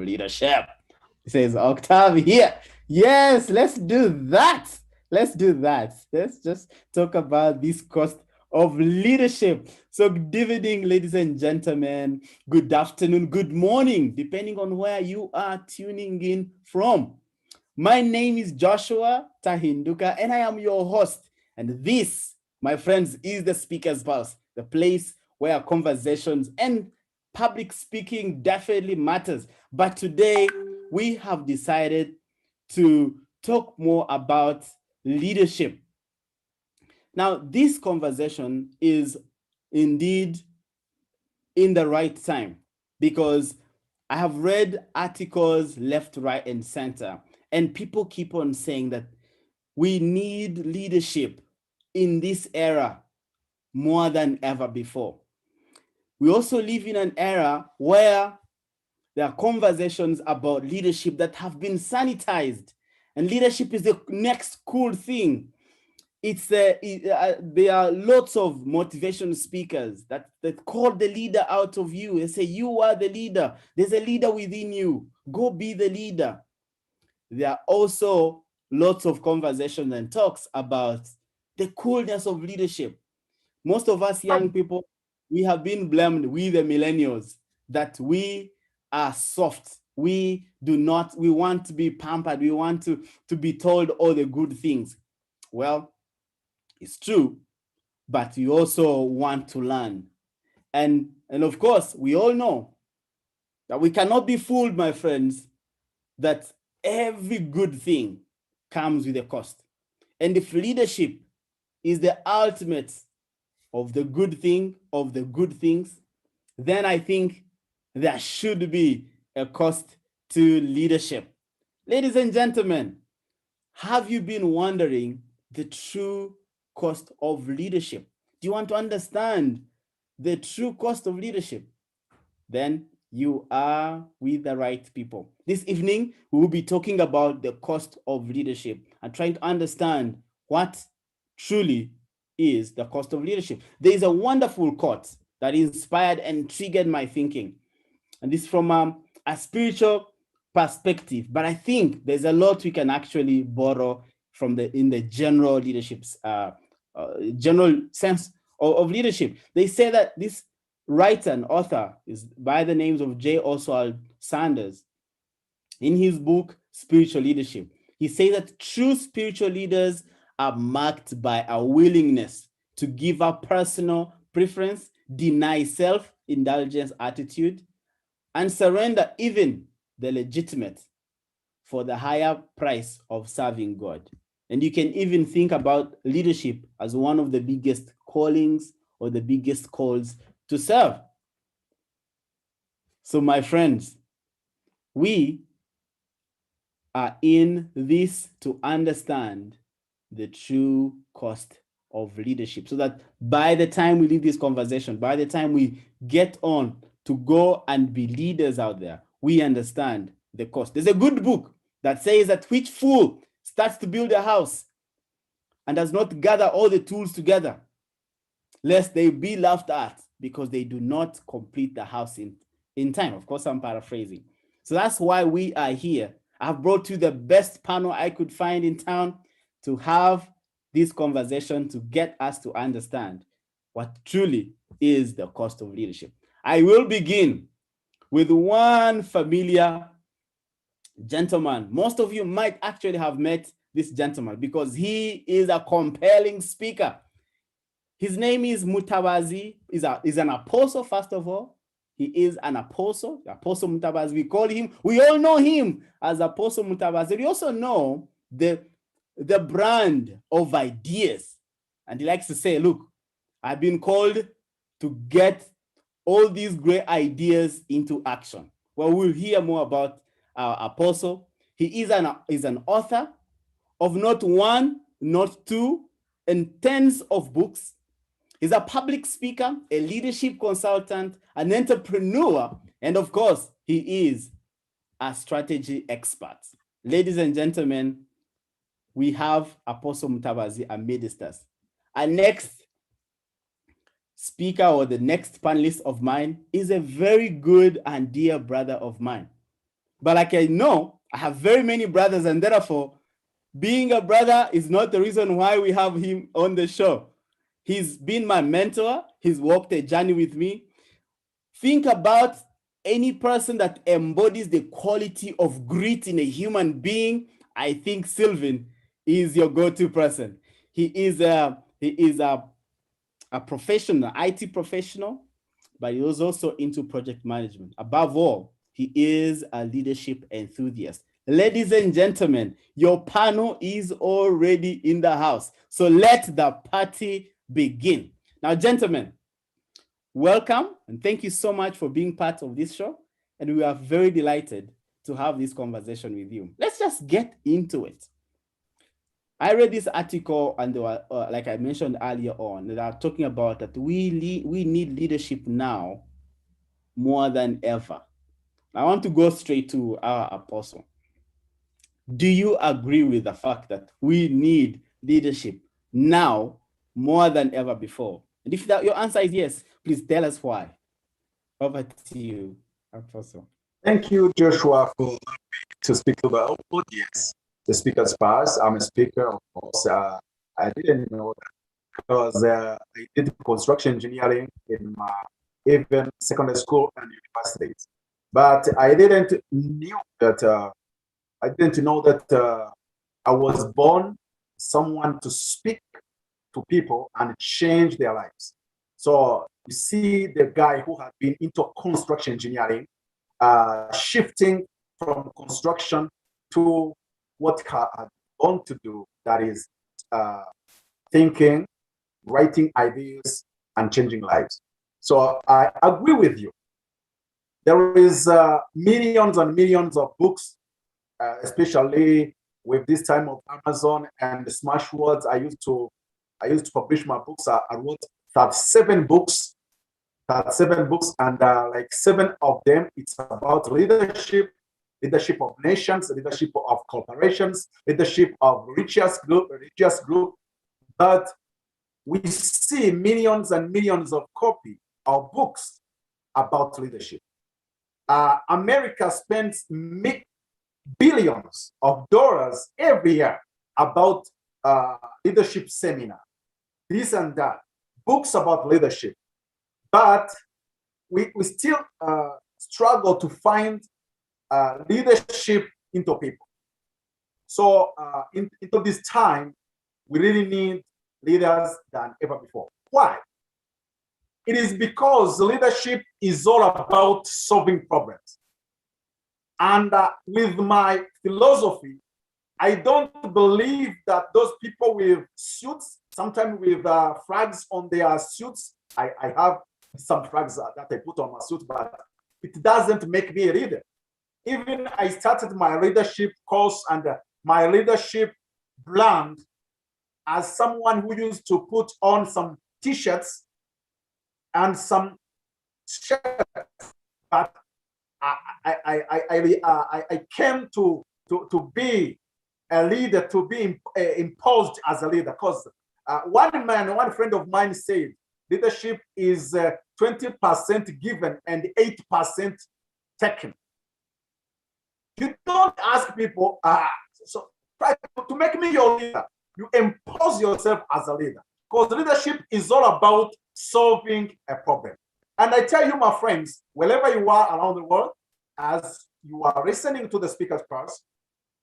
leadership. It says Octave here. Yes, let's do that. Let's do that. Let's just talk about this cost of leadership. So, good evening, ladies and gentlemen. Good afternoon, good morning, depending on where you are tuning in from. My name is Joshua Tahinduka, and I am your host. And this, my friends, is the Speaker's Pulse, the place where conversations and public speaking definitely matters. But today, we have decided to talk more about leadership. Now, this conversation is indeed in the right time because I have read articles left, right, and center, and people keep on saying that we need leadership in this era more than ever before. We also live in an era where there are conversations about leadership that have been sanitized, and leadership is the next cool thing. There are lots of motivation speakers that call the leader out of you and say, you are the leader. There's a leader within you. Go be the leader. There are also lots of conversations and talks about the coolness of leadership. Most of us young people, we have been blamed, we the millennials, that we are soft. We want to be pampered. We want to be told all the good things. Well, it's true, but we also want to learn. And of course, we all know that we cannot be fooled, my friends, that every good thing comes with a cost. And if leadership is the ultimate of the good thing, of the good things, then I think there should be a cost to leadership. Ladies and gentlemen, have you been wondering the true cost of leadership? Do you want to understand the true cost of leadership? Then you are with the right people. This evening, we will be talking about the cost of leadership and trying to understand what truly is the cost of leadership. There is a wonderful quote that inspired and triggered my thinking. And this from a spiritual perspective, but I think there's a lot we can actually borrow from in the general leadership's general sense of leadership. They say that this writer and author is by the names of J. Oswald Sanders. In his book, Spiritual Leadership, he says that true spiritual leaders are marked by a willingness to give up personal preference, deny self-indulgence attitude, and surrender even the legitimate for the higher price of serving God. And you can even think about leadership as one of the biggest callings or the biggest calls to serve. So, my friends, we are in this to understand the true cost of leadership, so that by the time we leave this conversation, by the time we get on to go and be leaders out there, we understand the cost. There's a good book that says that which fool starts to build a house and does not gather all the tools together, lest they be laughed at because they do not complete the house in time. Of course, I'm paraphrasing. So that's why we are here. I've brought you the best panel I could find in town to have this conversation to get us to understand what truly is the cost of leadership. I will begin with one familiar gentleman. Most of you might actually have met this gentleman because he is a compelling speaker. His name is Mutabazi. He's an apostle, first of all. He is an apostle, Apostle Mutabazi. We call him, we all know him as Apostle Mutabazi. We also know the brand of ideas. And he likes to say, look, I've been called to get all these great ideas into action. Well, we'll hear more about our apostle. He is an author of not one, not two, and tens of books. He's a public speaker, a leadership consultant, an entrepreneur, and of course, he is a strategy expert. Ladies and gentlemen, we have Apostle Mutabazi amidst us. Our next speaker or the next panelist of mine is a very good and dear brother of mine. But like I know, I have very many brothers, and therefore, being a brother is not the reason why we have him on the show. He's been my mentor. He's walked a journey with me. Think about any person that embodies the quality of grit in a human being. I think Sylvan is your go-to person. He is a professional, IT professional, but he was also into project management. Above all, he is a leadership enthusiast. Ladies and gentlemen, your panel is already in the house. So let the party begin. Now, gentlemen, welcome and thank you so much for being part of this show. And we are very delighted to have this conversation with you. Let's just get into it. I read this article, and they were, like I mentioned earlier on, they are talking about that we need leadership now more than ever. I want to go straight to our apostle. Do you agree with the fact that we need leadership now more than ever before? And if your answer is yes, please tell us why. Over to you, Apostle. Thank you, Joshua, for to speak to the audience. The speaker's pass. I'm a speaker, of course. I didn't know that because I did construction engineering in my even secondary school and universities, but I didn't know that I was born someone to speak to people and change their lives. So you see the guy who had been into construction engineering, shifting from construction to what I had gone to do, that is thinking, writing ideas, and changing lives. So I agree with you. There is millions and millions of books, especially with this time of Amazon and the Smashwords. I used to publish my books. I wrote 37 books, and like 7 of them, it's about leadership of nations, leadership of corporations, leadership of religious group. But we see millions and millions of copies of books about leadership. America spends billions of dollars every year about leadership seminar, this and that, books about leadership. But we still struggle to find leadership into people. So into this time, we really need leaders than ever before. Why? It is because leadership is all about solving problems. And with my philosophy, I don't believe that those people with suits, sometimes with flags on their suits, I have some flags that I put on my suit, but it doesn't make me a leader. Even I started my leadership course and my leadership brand as someone who used to put on some t-shirts and some shirts, but I came to be a leader, to be imposed as a leader, because one friend of mine said, leadership is 20% given and 8% taken. You don't ask people, so try to make me your leader. You impose yourself as a leader, because leadership is all about solving a problem. And I tell you, my friends, wherever you are around the world, as you are listening to the speaker's pulse,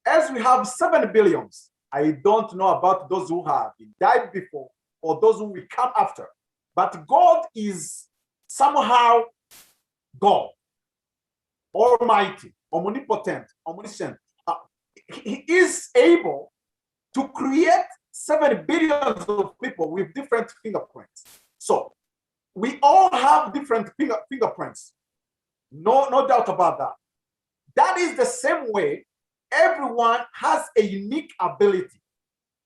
as we have 7 billions, I don't know about those who have died before or those who will come after, but God is somehow God, almighty, omnipotent, omniscient. He is able to create 7 billions of people with different fingerprints. So we all have different fingerprints. No doubt about that. That is the same way everyone has a unique ability,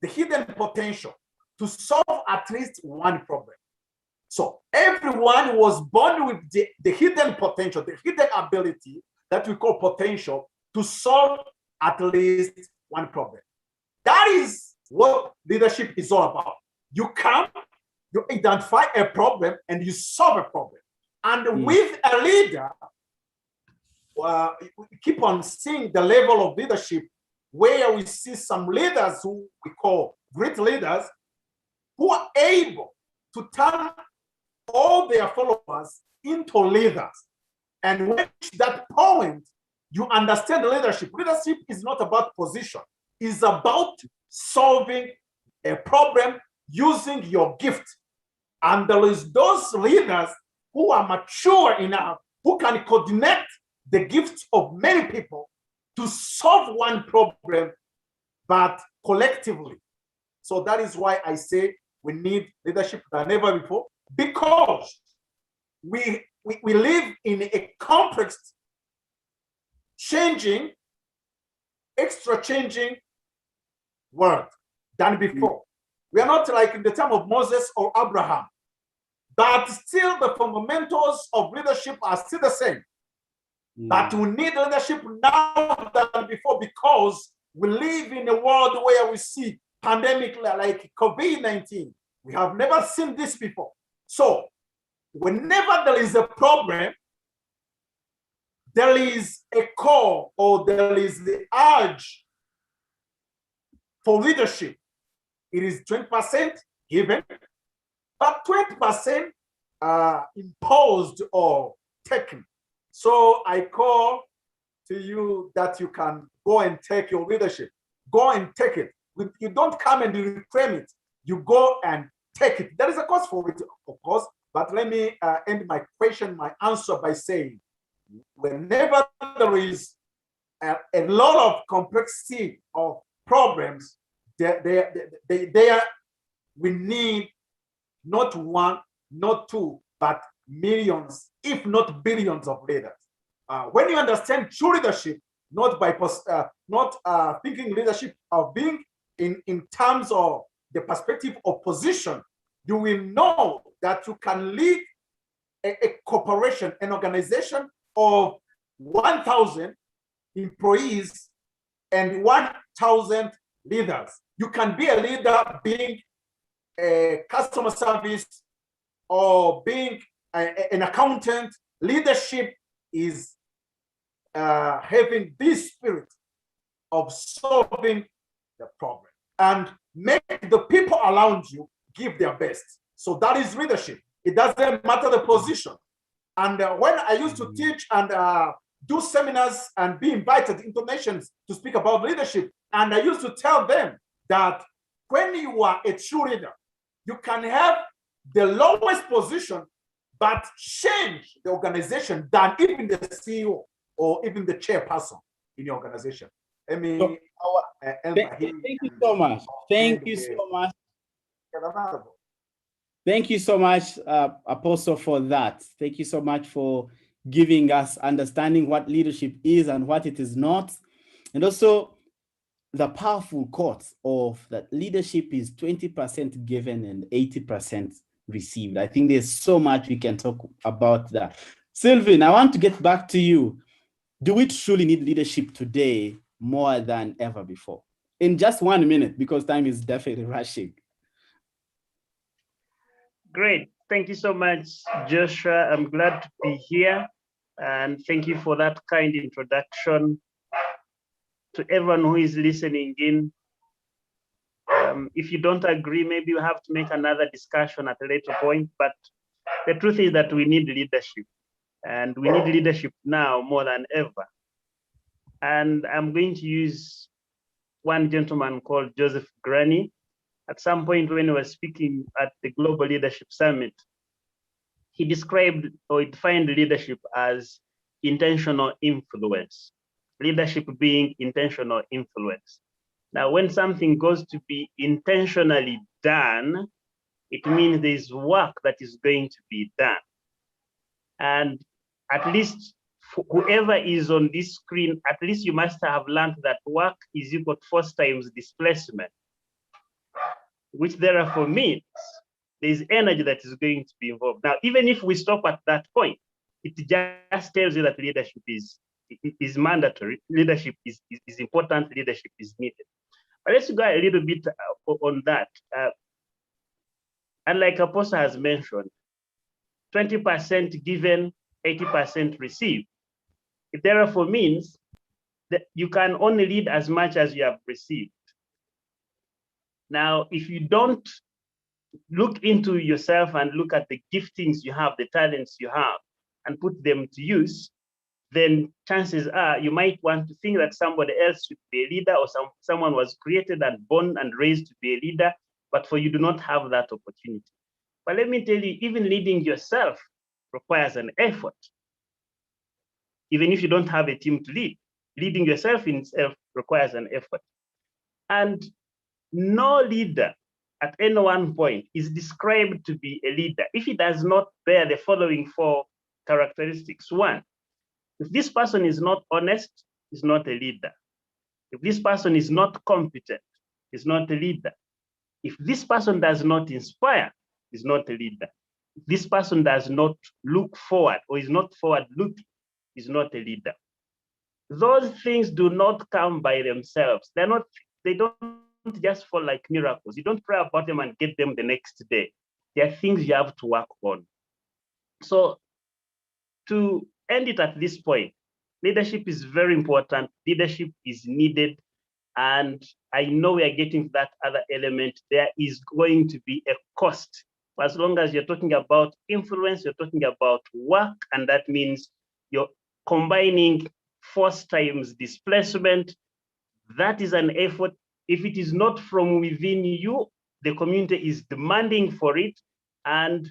the hidden potential to solve at least one problem. So everyone was born with the hidden potential, the hidden ability that we call potential to solve at least one problem. That is what leadership is all about. You come, you identify a problem, and you solve a problem. And with a leader, we keep on seeing the level of leadership where we see some leaders who we call great leaders who are able to turn all their followers into leaders. And when you reach that point, you understand leadership. Leadership is not about position. It's about solving a problem using your gift. And there is those leaders who are mature enough, who can coordinate the gifts of many people to solve one problem, but collectively. So that is why I say we need leadership than ever before, because we live in a complex, changing, extra changing world than before. We are not like in the time of Moses or Abraham, but still the fundamentals of leadership are still the same. But we need leadership now than before, because we live in a world where we see pandemic like COVID-19. We have never seen this before. So whenever there is a problem, there is a call or there is the urge for leadership. It is 20% given, but 20% imposed or taken. So I call to you that you can go and take your leadership. Go and take it. You don't come and reclaim it. You go and take it. There is a cost for it, of course, but let me end my answer by saying, whenever there is a lot of complexity of problems, we need not one, not two, but millions, if not billions of leaders. When you understand true leadership, not by thinking leadership of being in terms of the perspective of position, you will know that you can lead a corporation, an organization of 1,000 employees and 1,000 leaders. You can be a leader being a customer service or being an accountant. Leadership is having this spirit of solving the problem and make the people around you give their best. So that is leadership. It doesn't matter the position. And when I used to teach and do seminars and be invited into nations to speak about leadership, and I used to tell them that when you are a true leader, you can have the lowest position, but change the organization than even the CEO or even the chairperson in your organization. I mean, thank you so much. Thank you so much. Thank you so much, Apostle, for that. Thank you so much for giving us understanding what leadership is and what it is not. And also the powerful quote of that leadership is 20% given and 80% received. I think there's so much we can talk about that. Sylvain, I want to get back to you. Do we truly need leadership today more than ever before? In just 1 minute, because time is definitely rushing. Great. Thank you so much, Joshua. I'm glad to be here. And thank you for that kind introduction. To everyone who is listening in, if you don't agree, maybe we have to make another discussion at a later point. But the truth is that we need leadership. And we need leadership now more than ever. And I'm going to use one gentleman called Joseph Granny. At some point when he was speaking at the Global Leadership Summit, he described or defined leadership as intentional influence. Leadership being intentional influence. Now, when something goes to be intentionally done, it means there's work that is going to be done. And at least whoever is on this screen, at least you must have learned that work is equal to force times displacement, which therefore means there's energy that is going to be involved. Now, even if we stop at that point, it just tells you that leadership is mandatory, leadership is important, leadership is needed. But let's go a little bit on that. And like Apostle has mentioned, 20% given, 80% received. It therefore means that you can only lead as much as you have received. Now, if you don't look into yourself and look at the giftings you have, the talents you have, and put them to use, then chances are you might want to think that somebody else should be a leader, or someone was created and born and raised to be a leader, but for you do not have that opportunity. But let me tell you, even leading yourself requires an effort. Even if you don't have a team to lead, leading yourself in itself requires an effort. And no leader at any one point is described to be a leader if he does not bear the following 4 characteristics. 1, if this person is not honest, is not a leader. If this person is not competent, is not a leader. If this person does not inspire, is not a leader. If this person does not look forward or is not forward-looking, is not a leader. Those things do not come by themselves. They don't just fall like miracles. You don't pray about them and get them the next day. They are things you have to work on. So to end it at this point, leadership is very important. Leadership is needed. And I know we are getting to that other element. There is going to be a cost. As long as you're talking about influence, you're talking about work, and that means you're combining force times displacement. That is an effort. If it is not from within you, the community is demanding for it. And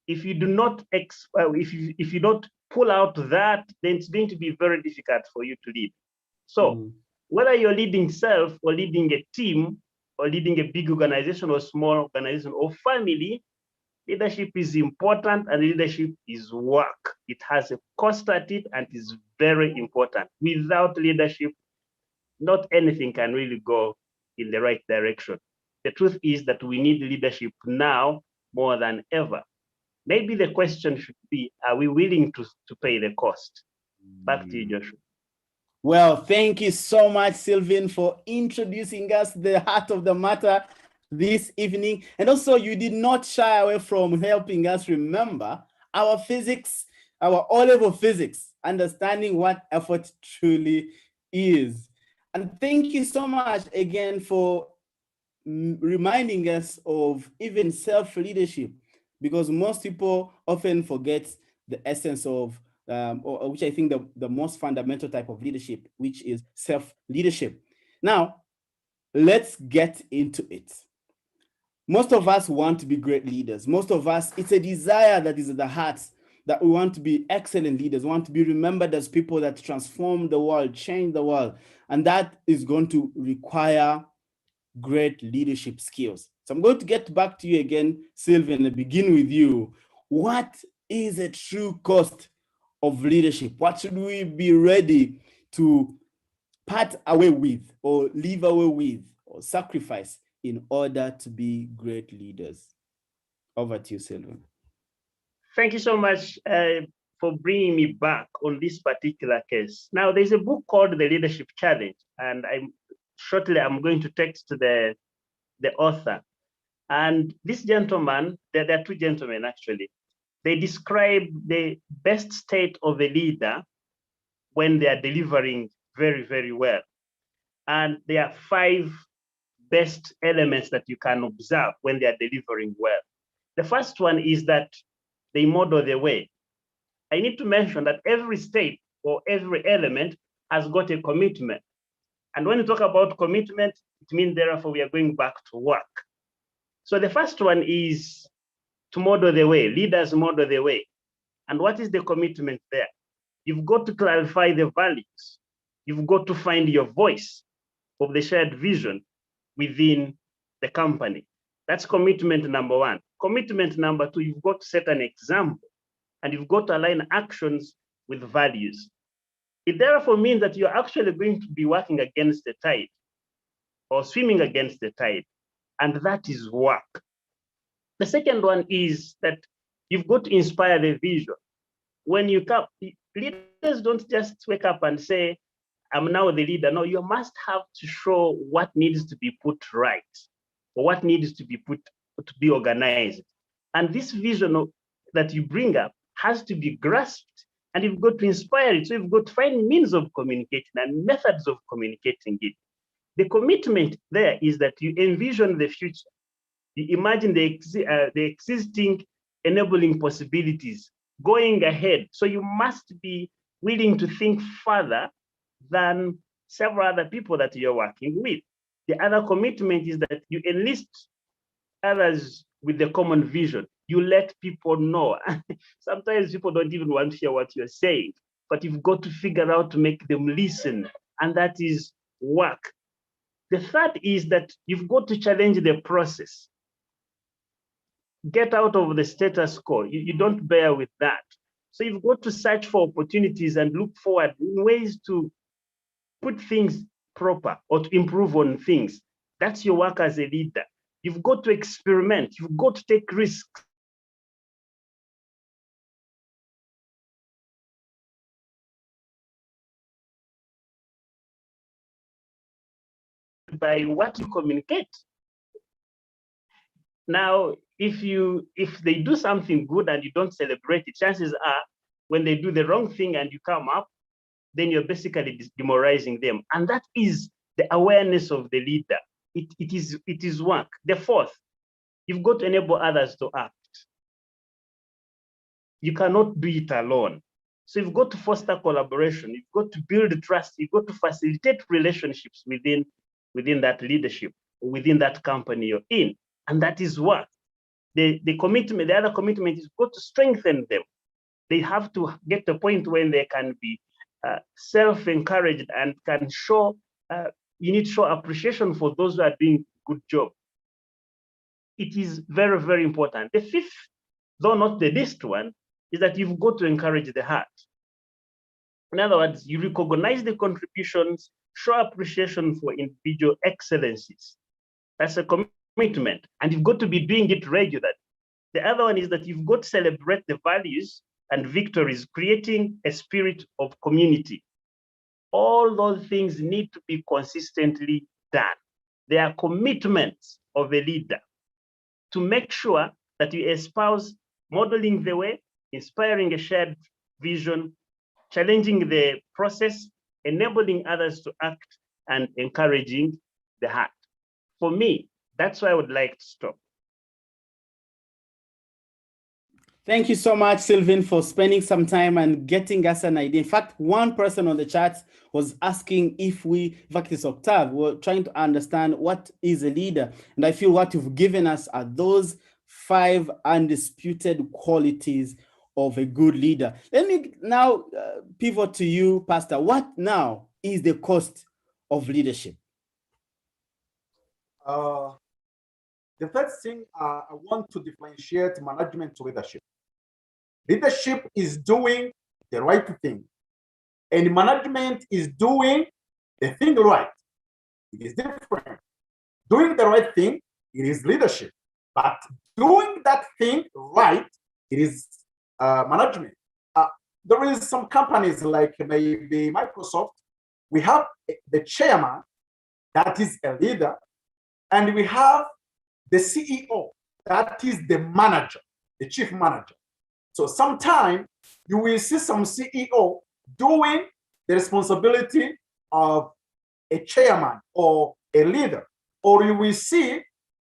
if you do not, if you don't pull out that, then it's going to be very difficult for you to lead. So whether you're leading self or leading a team or leading a big organization or small organization or family, leadership is important, and leadership is work. It has a cost at it and is very important. Without leadership, not anything can really go in the right direction. The truth is that we need leadership now more than ever. Maybe the question should be, are we willing to pay the cost? Back to you, Joshua. Well, thank you so much, Sylvain, for introducing us to the heart of the matter this evening. And also, you did not shy away from helping us remember our physics, our O-level physics, understanding what effort truly is. And thank you so much again for reminding us of even self-leadership, because most people often forget the essence of, which I think the most fundamental type of leadership, which is self-leadership. Now, let's get into it. Most of us want to be great leaders. Most of us, it's a desire that is at the heart, that we want to be excellent leaders, we want to be remembered as people that transform the world, change the world. And that is going to require great leadership skills. So I'm going to get back to you again, Sylvain, and begin with you. What is a true cost of leadership? What should we be ready to part away with, or live away with, or sacrifice in order to be great leaders? Over to you, Sylvain. Thank you so much for bringing me back on this particular case. Now, there's a book called The Leadership Challenge, and shortly I'm going to text the author. And this gentleman, there are 2 gentlemen actually, they describe the best state of a leader when they are delivering very, very well. And there are 5 best elements that you can observe when they are delivering well. The first one is that they model the way. I need to mention that every state or every element has got a commitment. And when you talk about commitment, it means therefore we are going back to work. So the first one is to model the way. Leaders model the way. And what is the commitment there? You've got to clarify the values. You've got to find your voice of the shared vision within the company. That's commitment number 1. Commitment number 2, you've got to set an example, and you've got to align actions with values. It therefore means that you're actually going to be working against the tide or swimming against the tide, and that is work. The second one is that you've got to inspire the vision. When you come, leaders don't just wake up and say, I'm now the leader. No, you must have to show what needs to be put right, or what needs to be organized. And this vision that you bring up has to be grasped And you've got to inspire it. So you've got to find means of communicating and methods of communicating it. The commitment there is that you envision the future. You imagine the existing enabling possibilities going ahead. So you must be willing to think further than several other people that you're working with. The other commitment is that you enlist others with the common vision. You let people know. Sometimes people don't even want to hear what you're saying, but you've got to figure out to make them listen, and that is work. The third is that you've got to challenge the process. Get out of the status quo. You don't bear with that. So you've got to search for opportunities and look forward in ways to put things proper or to improve on things. That's your work as a leader. You've got to experiment. You've got to take risks. By what you communicate. Now, if they do something good and you don't celebrate it, chances are when they do the wrong thing and you come up, then you're basically demoralizing them. And that is the awareness of the leader. It is work. The fourth, you've got to enable others to act. You cannot do it alone. So you've got to foster collaboration. You've got to build trust. You've got to facilitate relationships within that leadership, within that company you're in. And that is work. The commitment, the other commitment is got to strengthen them. They have to get to a point when they can be self-encouraged and can show, you need to show appreciation for those who are doing a good job. It is very, very important. The fifth, though not the least one, is that you've got to encourage the heart. In other words, you recognize the contributions, show appreciation for individual excellencies. That's a commitment, and you've got to be doing it regularly. The other one is that you've got to celebrate the values and victories, creating a spirit of community. All those things need to be consistently done. They are commitments of a leader to make sure that you espouse modeling the way, inspiring a shared vision, challenging the process, enabling others to act, and encouraging the heart. For me, that's where I would like to stop. Thank you so much, Sylvain, for spending some time and getting us an idea. In fact, one person on the chat was asking if in fact, it's Octave, we're trying to understand what is a leader. And I feel what you've given us are those 5 undisputed qualities of a good leader. Let me now pivot to you, Pastor. What now is the cost of leadership? The first thing I want to differentiate management to leadership. Leadership is doing the right thing, and management is doing the thing right. It is different. Doing the right thing, it is leadership, but doing that thing right, it is management. There is some companies like maybe Microsoft. We have the chairman, that is a leader, and we have the CEO, that is the manager, the chief manager. So sometimes you will see some CEO doing the responsibility of a chairman or a leader, or you will see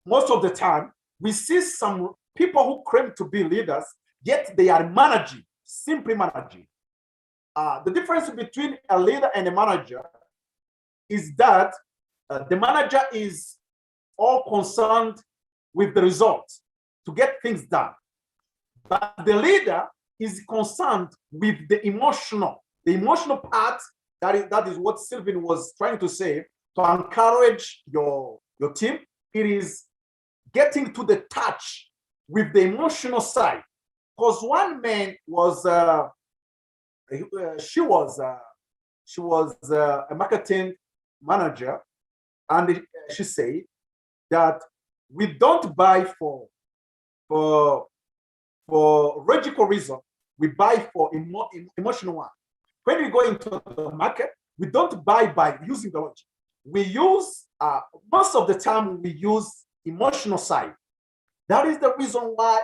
most of the time, we see some people who claim to be leaders, yet they are managing, simply managing. The difference between a leader and a manager is that the manager is all concerned with the results to get things done. But the leader is concerned with the emotional part. That is what Sylvain was trying to say, to encourage your team. It is getting to the touch with the emotional side. Because one man was, she was a marketing manager, and she said that we don't buy for logical reason, we buy for emotional one. When we go into the market, we don't buy by using the logic. We use, most of the time, we use emotional side. That is the reason why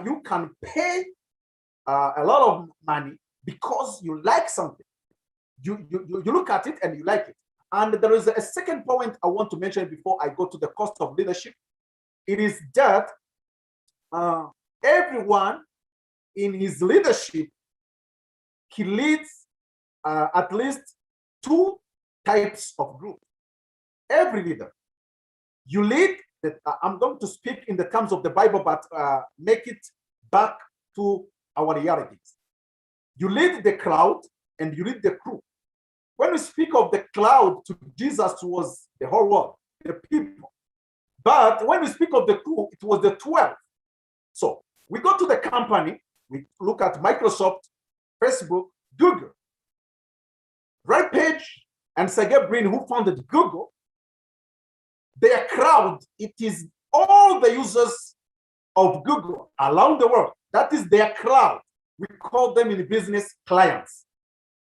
you can pay a lot of money because you like something. You look at it and you like it. And there is a second point I want to mention before I go to the cost of leadership. It is that everyone in his leadership, he leads at least 2 types of group. Every leader, you lead. I'm going to speak in the terms of the Bible, but make it back to our realities. You lead the crowd and you lead the crew. When we speak of the cloud, to Jesus was the whole world, the people. But when we speak of the crew, it was the 12. So we go to the company, we look at Microsoft, Facebook, Google. Ray Page and Sergey Brin, who founded Google, their crowd, it is all the users of Google around the world. That is their crowd. We call them in business clients.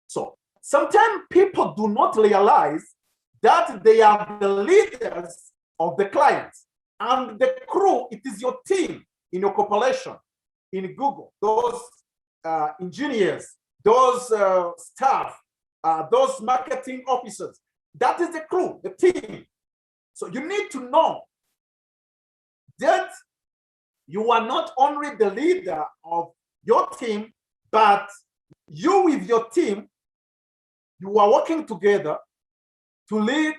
So sometimes people do not realize that they are the leaders of the clients. And the crew, it is your team in your corporation, in Google, those engineers, those staff, those marketing officers. That is the crew, the team. So you need to know that you are not only the leader of your team, but you with your team, you are working together to lead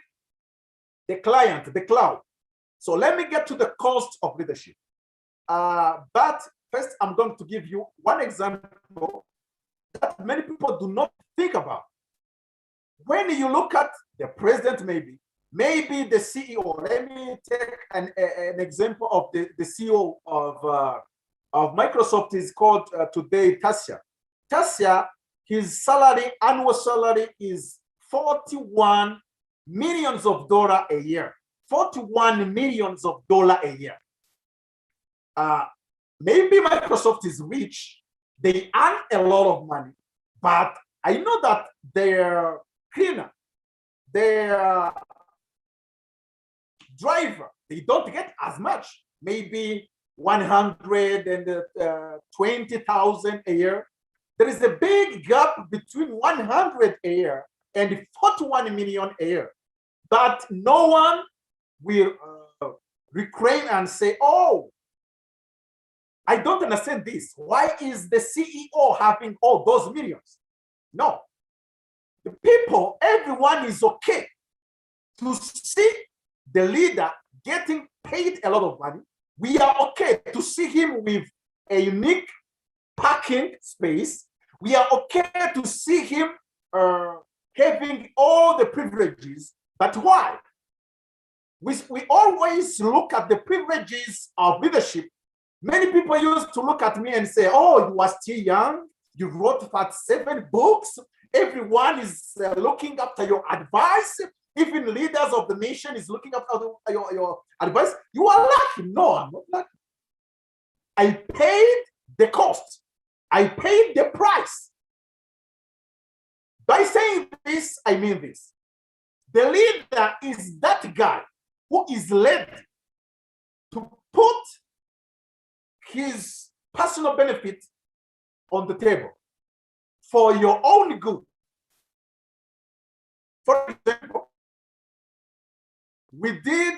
the client, the cloud. So let me get to the cost of leadership. But first, I'm going to give you one example that many people do not think about. When you look at the president, maybe the CEO. Let me take an example of the CEO of Microsoft is called today Tasya. Tasya, his salary, annual salary is $41 million a year. $41 million a year. Maybe Microsoft is rich. They earn a lot of money, but I know that their cleaner, their driver, they don't get as much. Maybe 120,000 a year. There is a big gap between 100 a year and 41 million a year. But no one will reclaim and say, oh, I don't understand this. Why is the CEO having all those millions? No. The people, everyone is okay to see the leader getting paid a lot of money. We are okay to see him with a unique parking space. We are okay to see him having all the privileges. But why? We always look at the privileges of leadership. Many people used to look at me and say, oh, you are still young. You wrote 7 books. Everyone is looking after your advice. Even leaders of the nation is looking after your advice. You are lucky. No, I'm not lucky. I paid the cost. I paid the price. By saying this, I mean this. The leader is that guy who is led to put his personal benefit on the table for your own good. For example, we did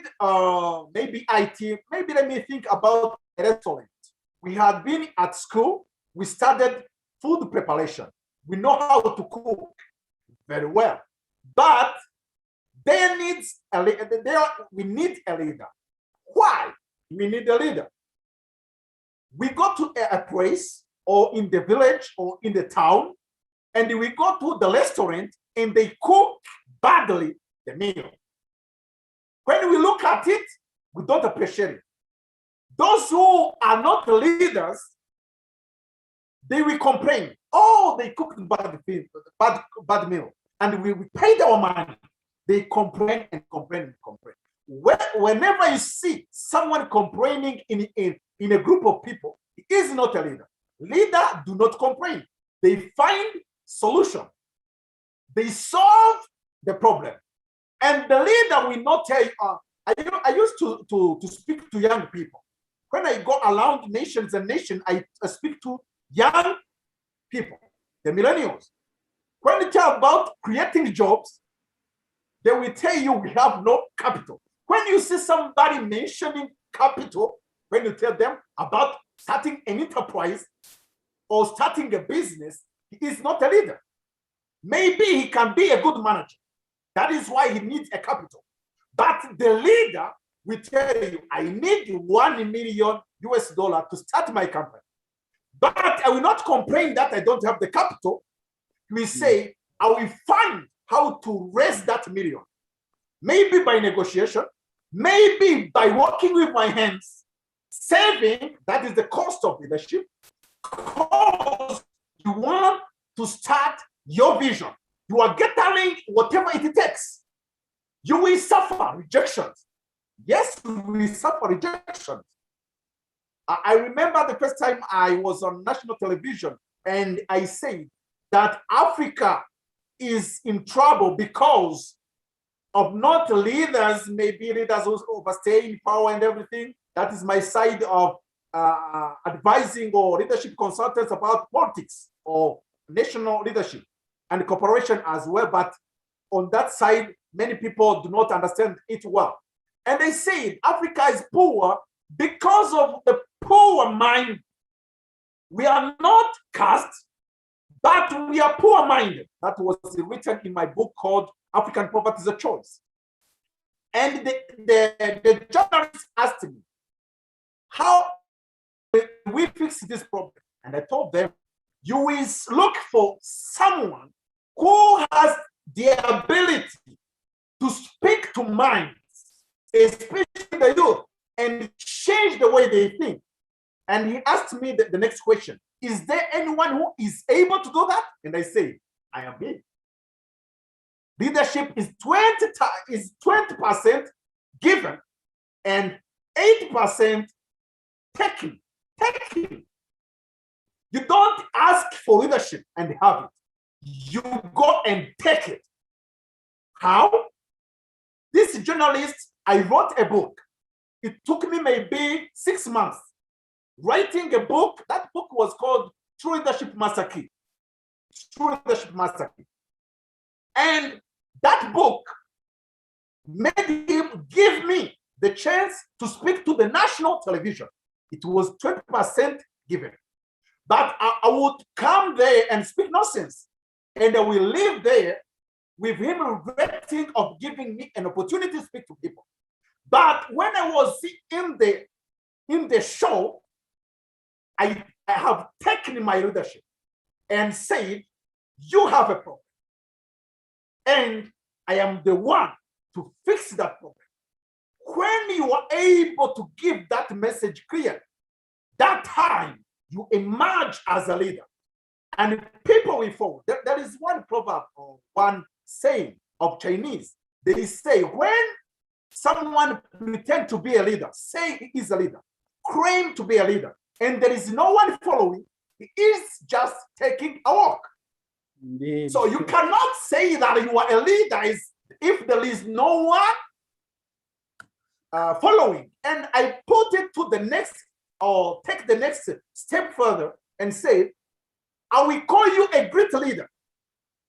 maybe IT, maybe let me think about a restaurant. We had been at school, we studied food preparation. We know how to cook very well, but we need a leader. Why? We need a leader. We go to a place or in the village or in the town, and we go to the restaurant and they cook badly the meal. When we look at it, we don't appreciate it. Those who are not the leaders, they will complain. Oh, they cooked bad meal. And we paid our money. They complain and complain and complain. Whenever you see someone complaining in a group of people, he is not a leader. Leaders do not complain. They find solution. They solve the problem. And the leader will not tell you, I used to speak to young people. When I go around nations and nations, I speak to young people. the millennials. When you tell about creating jobs, they will tell you we have no capital. When you see somebody mentioning capital, when you tell them about starting an enterprise or starting a business, he is not a leader. Maybe he can be a good manager. That is why he needs a capital. But the leader will tell you, I need $1 million to start my company. But I will not complain that I don't have the capital. He will say, I will find how to raise that million. Maybe by negotiation, maybe by working with my hands, saving, that is the cost of leadership, because you want to start your vision. You are gathering whatever it takes. You will suffer rejections. Yes, you will suffer rejections. I remember the first time I was on national television and I said that Africa is in trouble because of not leaders, maybe leaders who overstay in power and everything. That is my side of advising or leadership consultants about politics or national leadership and cooperation as well. But on that side, many people do not understand it well. And they say Africa is poor because of the poor mind. We are not caste, but we are poor-minded. That was written in my book called African Poverty is a Choice. And the journalist asked me, how will we fix this problem? And I told them, you will look for someone who has the ability to speak to minds, especially the youth, and change the way they think. And he asked me the next question, is there anyone who is able to do that? And I say, I am me. Leadership is 20% given and 80% taken. You don't ask for leadership and have it. You go and take it. How? This journalist, I wrote a book. It took me maybe 6 months writing a book. That book was called True Leadership Master Key. True Leadership Master Key. And that book made him give me the chance to speak to the national television. It was 20% given. But I would come there and speak nonsense. And I will live there with him regretting of giving me an opportunity to speak to people. But when I was in the show, I have taken my leadership and said, you have a problem. And I am the one to fix that problem. When you are able to give that message clear, that time you emerge as a leader. And people will follow. There is one proverb or one saying of Chinese. They say, when someone pretends to be a leader, say he is a leader, claim to be a leader, and there is no one following, he is just taking a walk. Indeed. So you cannot say that you are a leader if there is no one following. And I put it to the next, or take the next step further and say, I will call you a great leader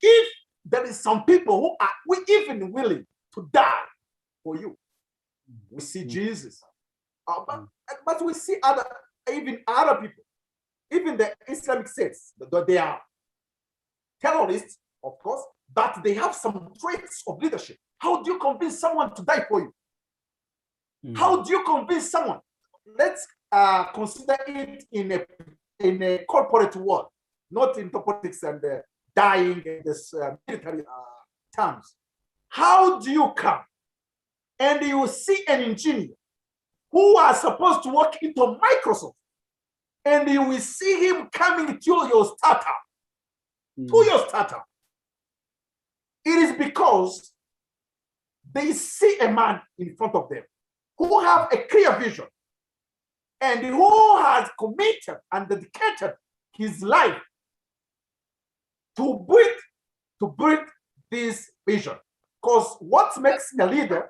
if there is some people who are even willing to die for you. We see Jesus, but we see even other people, even the Islamic sects, they are terrorists, of course, but they have some traits of leadership. How do you convince someone to die for you? How do you convince someone? Let's consider it in a corporate world, not in politics and dying in this military terms. How do you come and you see an engineer who are supposed to work into Microsoft, and you will see him coming to your startup, It is because they see a man in front of them who have a clear vision and who has committed and dedicated his life to build this vision. Because what makes a leader,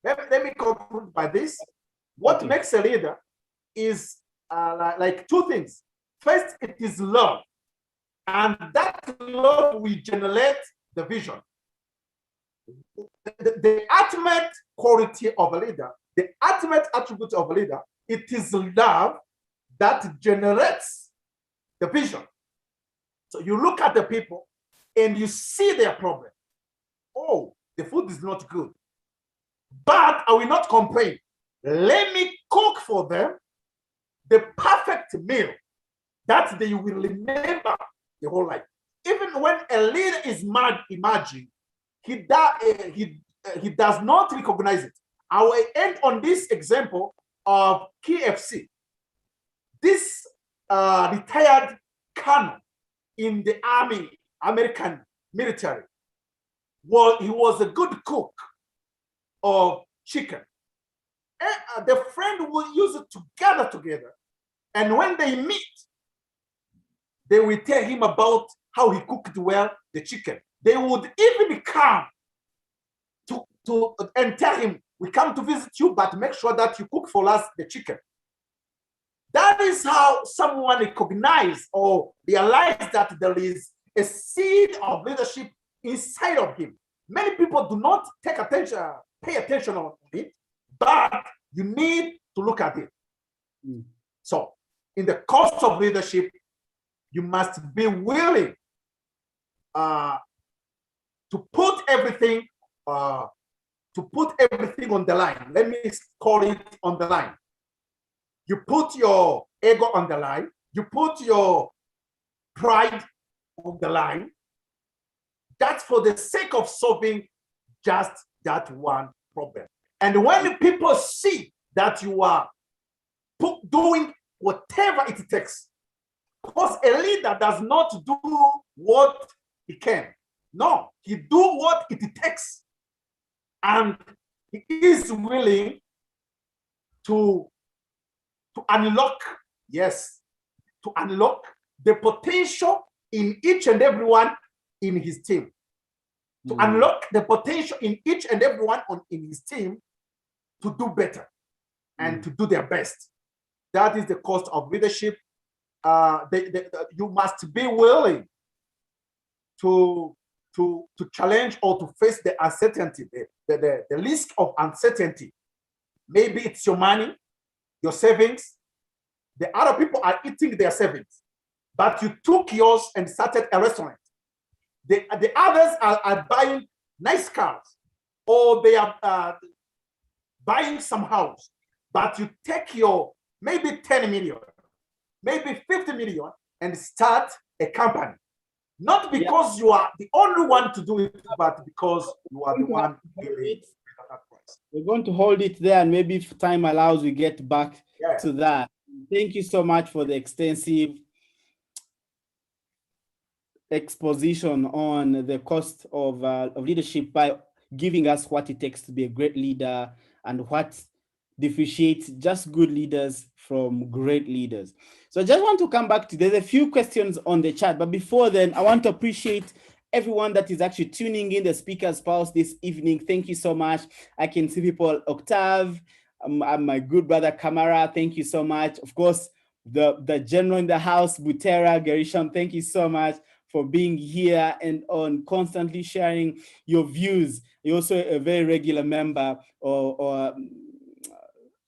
let me conclude by this. What makes a leader is like two things. First, it is love. And that love will generate the vision. The ultimate quality of a leader, the ultimate attribute of a leader, it is love that generates the vision. So you look at the people and you see their problem. Oh, the food is not good, but I will not complain. Let me cook for them the perfect meal that they will remember the whole life. Even when a leader is mad, imagine, he does not recognize it. I will end on this example of KFC. This retired colonel in the army, American military, he was a good cook of chicken. And, the friend will use it to gather together. And when they meet, they will tell him about how he cooked well the chicken. They would even come to and tell him, we come to visit you, but make sure that you cook for us the chicken. That is how someone recognizes or realizes that there is a seed of leadership inside of him. Many people do not pay attention on it, but you need to look at it. So, in the course of leadership, you must be willing to put everything on the line. Let me call it on the line. You put your ego on the line. You put your pride on the line. That's for the sake of solving just that one problem. And when people see that you are doing whatever it takes, because a leader does not do what he can. No, he do what it takes. And he is willing to unlock, yes, to unlock the potential in each and everyone in his team. To unlock the potential in each and everyone in his team to do better and to do their best. That is the cost of leadership. You must be willing to challenge or to face the uncertainty, the risk of uncertainty. Maybe it's your money, your savings. The other people are eating their savings, but you took yours and started a restaurant. The others are buying nice cars, or they are buying some house, but you take your maybe 10 million, maybe 50 million and start a company. Not because you are the only one to do it, but because you are the one doing it. We're going to hold it there, and maybe if time allows, we get back to that. Thank you so much for the extensive exposition on the cost of leadership, by giving us what it takes to be a great leader and what differentiates just good leaders from great leaders. So I just want to come back to, there's a few questions on the chat, but before then, I want to appreciate everyone that is actually tuning in the Speaker's Pulse this evening. Thank you so much. I can see people, Octave, my good brother Kamara, thank you so much. Of course, the general in the house, Butera, Gerisham, thank you so much for being here and on constantly sharing your views. You're also a very regular member or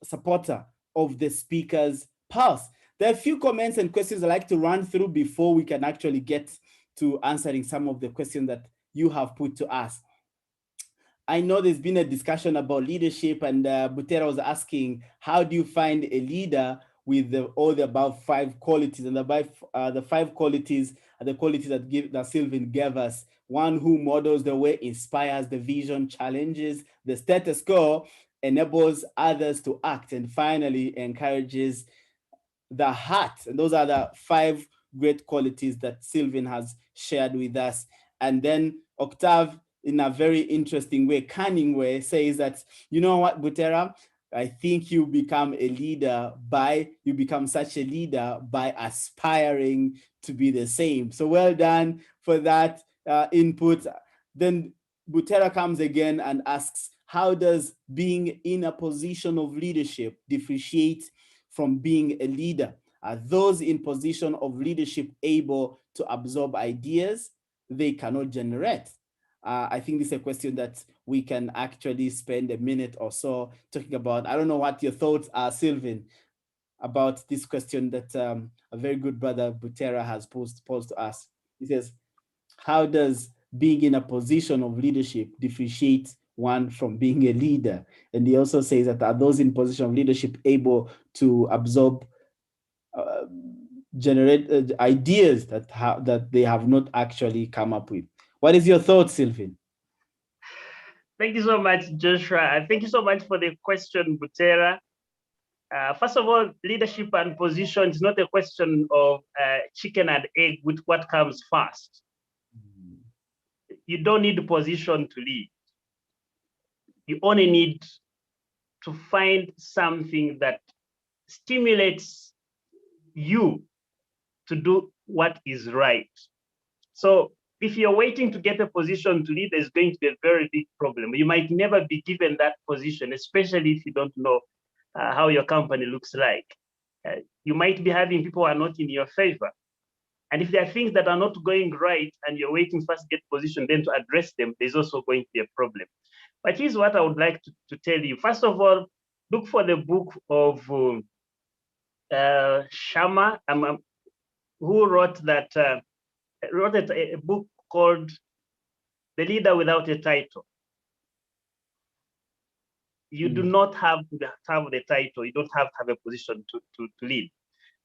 supporter of the Speaker's Pulse. There are a few comments and questions I'd like to run through before we can actually get to answering some of the questions that you have put to us. I know there's been a discussion about leadership, and Butera was asking, how do you find a leader with all the above 5 qualities? And the 5 qualities are the qualities that Sylvain gave us. One who models the way, inspires the vision, challenges the status quo, enables others to act, and finally encourages the heart. And those are the 5 great qualities that Sylvain has shared with us. And then Octave, in a very interesting way, cunning way, says that, you know what, Butera, I think you become such a leader by aspiring to be the same. So well done for that input. Then Butera comes again and asks, how does being in a position of leadership differentiate from being a leader? Are those in position of leadership able to absorb ideas they cannot generate? I think this is a question that we can actually spend a minute or so talking about. I don't know what your thoughts are, Sylvain, about this question that a very good brother Butera has posed to us. He says, how does being in a position of leadership differentiate one from being a leader? And he also says that are those in position of leadership able to absorb, generate ideas that they have not actually come up with? What is your thought, Sylvain? Thank you so much, Joshua. Thank you so much for the question, Butera. First of all, leadership and position is not a question of chicken and egg with what comes first. You don't need a position to lead. You only need to find something that stimulates you to do what is right. So if you're waiting to get a position to lead, there's going to be a very big problem. You might never be given that position, especially if you don't know how your company looks like. You might be having people who are not in your favor. And if there are things that are not going right and you're waiting first to get position, then to address them, there's also going to be a problem. But here's what I would like to tell you. First of all, look for the book of Sharma, who wrote a book called The Leader Without a Title. You do not have to have the title. You don't have to have a position to lead.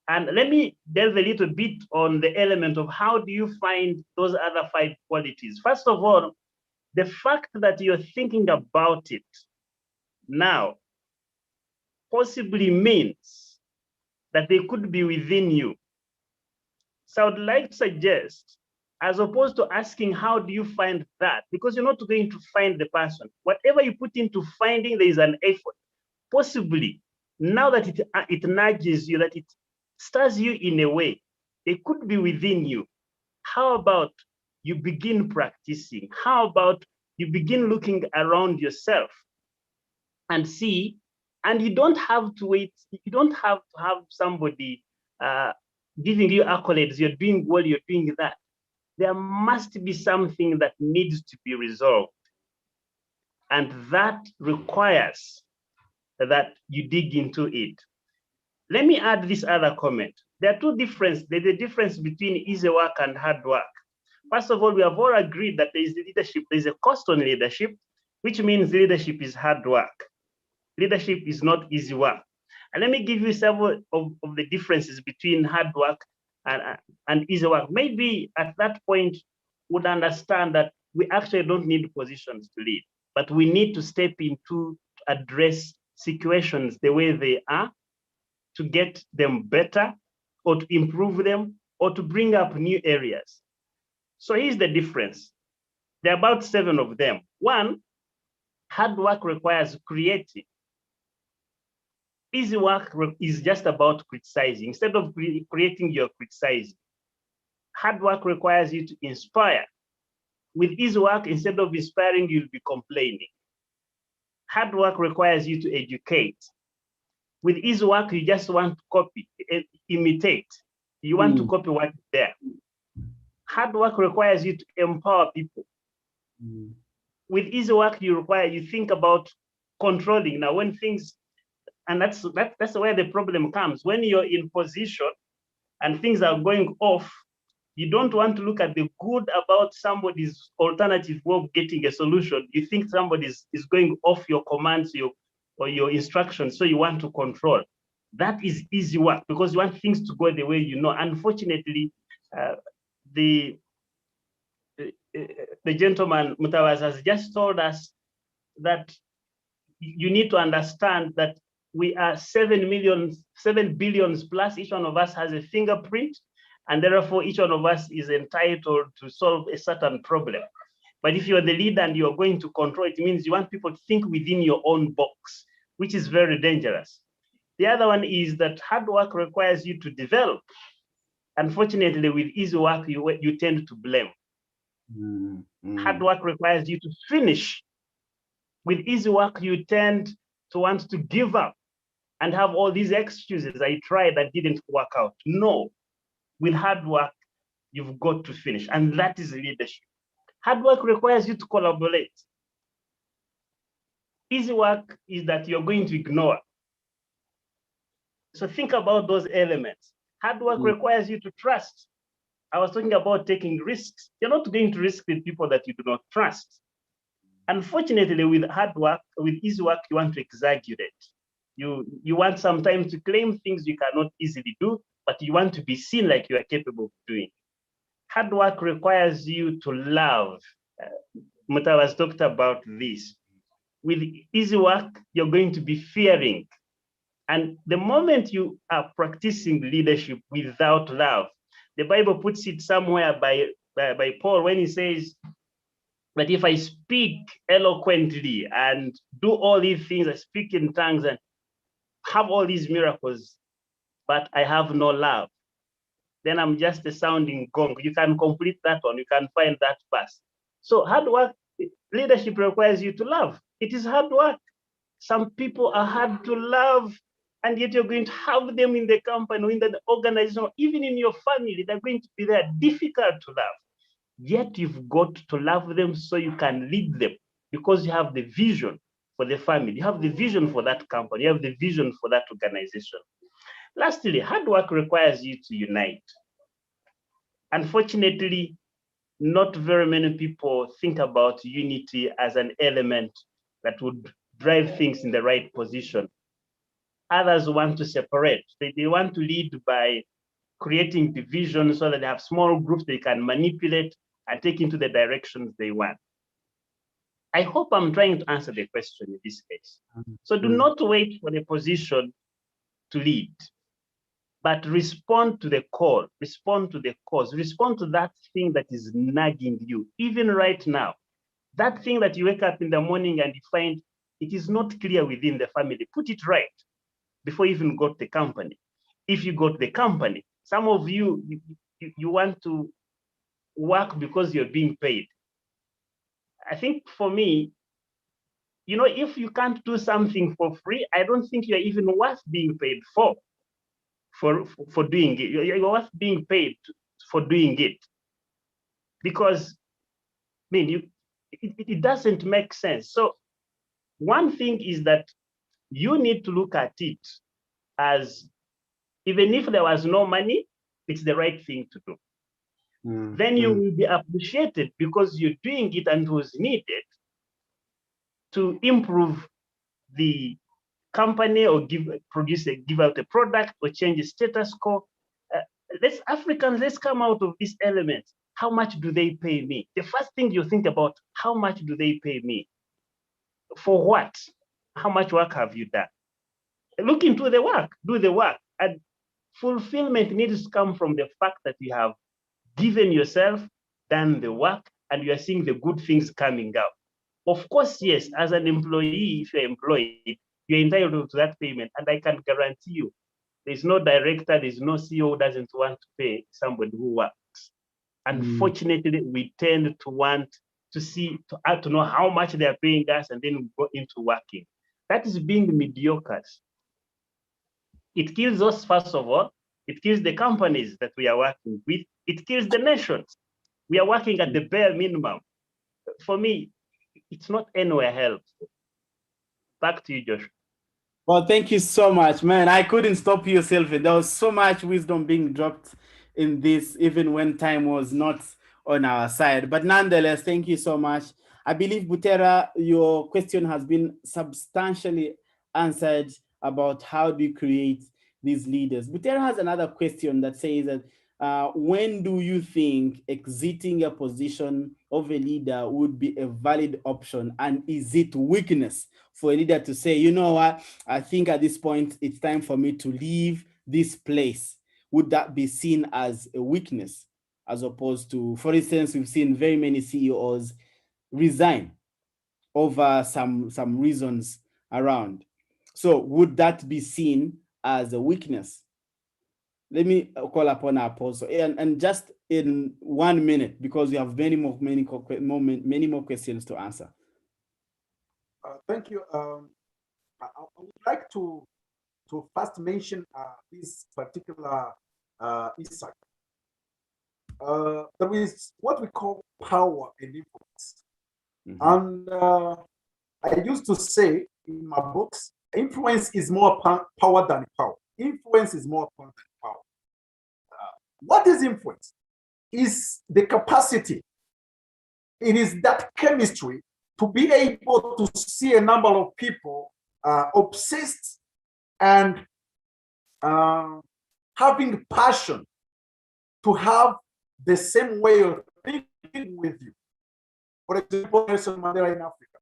And let me delve a little bit on the element of how do you find those other 5 qualities. First of all, the fact that you're thinking about it now possibly means that they could be within you. So I would like to suggest, as opposed to asking, how do you find that? Because you're not going to find the person. Whatever you put into finding, there is an effort. Possibly, now that it nudges you, that it stirs you in a way, it could be within you. How about you begin practicing? How about you begin looking around yourself and see, and you don't have to wait, you don't have to have somebody giving you accolades, you're doing well, you're doing that. There must be something that needs to be resolved. And that requires that you dig into it. Let me add this other comment. There are 2 differences. There's a difference between easy work and hard work. First of all, we have all agreed that there is leadership. There's a cost on leadership, which means leadership is hard work. Leadership is not easy work. And let me give you several of the differences between hard work and easy work. Maybe at that point, would understand that we actually don't need positions to lead, but we need to step into to address situations the way they are, to get them better, or to improve them, or to bring up new areas. So here's the difference. There are about 7 of them. 1, hard work requires creating. Easy work is just about criticizing. Instead of creating, you're criticizing. Hard work requires you to inspire. With easy work, instead of inspiring, you'll be complaining. Hard work requires you to educate. With easy work, you just want to copy, imitate. You want to copy what's there. Hard work requires you to empower people. With easy work, you think about controlling. Now, when things, and that's where the problem comes. When you're in position and things are going off, you don't want to look at the good about somebody's alternative way of getting a solution. You think somebody is going off your commands or your instructions, so you want to control. That is easy work because you want things to go the way you know. Unfortunately, the gentleman Mutawaz has just told us that you need to understand that we are 7 billion plus. Each one of us has a fingerprint, and therefore each one of us is entitled to solve a certain problem. But if you're the leader and you're going to control, it means you want people to think within your own box, which is very dangerous. The other one is that hard work requires you to develop. Unfortunately, with easy work, you tend to blame. Hard work requires you to finish. With easy work, you tend to want to give up. and have all these excuses. I tried, that didn't work out. No, with hard work, you've got to finish. And that is leadership. Hard work requires you to collaborate. Easy work is that you're going to ignore. So think about those elements. Hard work requires you to trust. I was talking about taking risks. You're not going to risk with people that you do not trust. Unfortunately, with hard work, with easy work, you want to exaggerate. You want sometimes to claim things you cannot easily do, but you want to be seen like you are capable of doing. Hard work requires you to love. Mutawa has talked about this. With easy work, you're going to be fearing. And the moment you are practicing leadership without love, the Bible puts it somewhere by Paul when he says, but if I speak eloquently and do all these things, I speak in tongues and have all these miracles, but I have no love, then I'm just a sounding gong. You can complete that one, you can find that verse. So hard work, leadership requires you to love. It is hard work. Some people are hard to love, and yet you're going to have them in the company, in the organization, or even in your family. They're going to be there, difficult to love. Yet you've got to love them so you can lead them, because you have the vision for the family, you have the vision for that company, you have the vision for that organization. Lastly, hard work requires you to unite. Unfortunately, not very many people think about unity as an element that would drive things in the right position. Others want to separate. They want to lead by creating division so that they have small groups they can manipulate and take into the directions they want. I hope I'm trying to answer the question in this case. So do not wait for the position to lead, but respond to the call, respond to the cause, respond to that thing that is nagging you, even right now. That thing that you wake up in the morning and you find it is not clear within the family, put it right before you even got the company. If you got the company, some of you want to work because you're being paid. I think for me, if you can't do something for free, I don't think you're even worth being paid for doing it. You're worth being paid for doing it. Because, it doesn't make sense. So one thing is that you need to look at it as, even if there was no money, it's the right thing to do. Then you will be appreciated because you're doing it and it was needed to improve the company or give out a product or change the status quo. Let's come out of this element. How much do they pay me? The first thing you think about, how much do they pay me? For what? How much work have you done? Look into the work, do the work. And fulfillment needs to come from the fact that you have given yourself, done the work, and you are seeing the good things coming out. Of course, yes, as an employee, if you're employed, you're entitled to that payment. And I can guarantee you, there's no director, there's no CEO who doesn't want to pay somebody who works. Unfortunately, we tend to want to know how much they're paying us, and then we go into working. That is being mediocre. It kills us, first of all. It kills the companies that we are working with. It kills the nations. We are working at the bare minimum. For me, it's not anywhere helpful. Back to you, Joshua. Well, thank you so much, man. I couldn't stop you, Sylvie. There was so much wisdom being dropped in this, even when time was not on our side. But nonetheless, thank you so much. I believe, Butera, your question has been substantially answered about how do you create these leaders. Butera has another question that says that when do you think exiting a position of a leader would be a valid option? And is it weakness for a leader to say, you know what, I think at this point, it's time for me to leave this place? Would that be seen as a weakness, as opposed to, for instance, we've seen very many CEOs resign over some reasons around. So would that be seen as a weakness? Let me call upon our apostle, and just in 1 minute, because we have many more questions to answer. Thank you. I would like to to first mention this particular insight. There is what we call power and influence. And I used to say in my books, influence is more power than power. Influence is more power than power. What is influence? Is the capacity. It is that chemistry to be able to see a number of people obsessed and having passion to have the same way of thinking with you. For example, Nelson Mandela in Africa.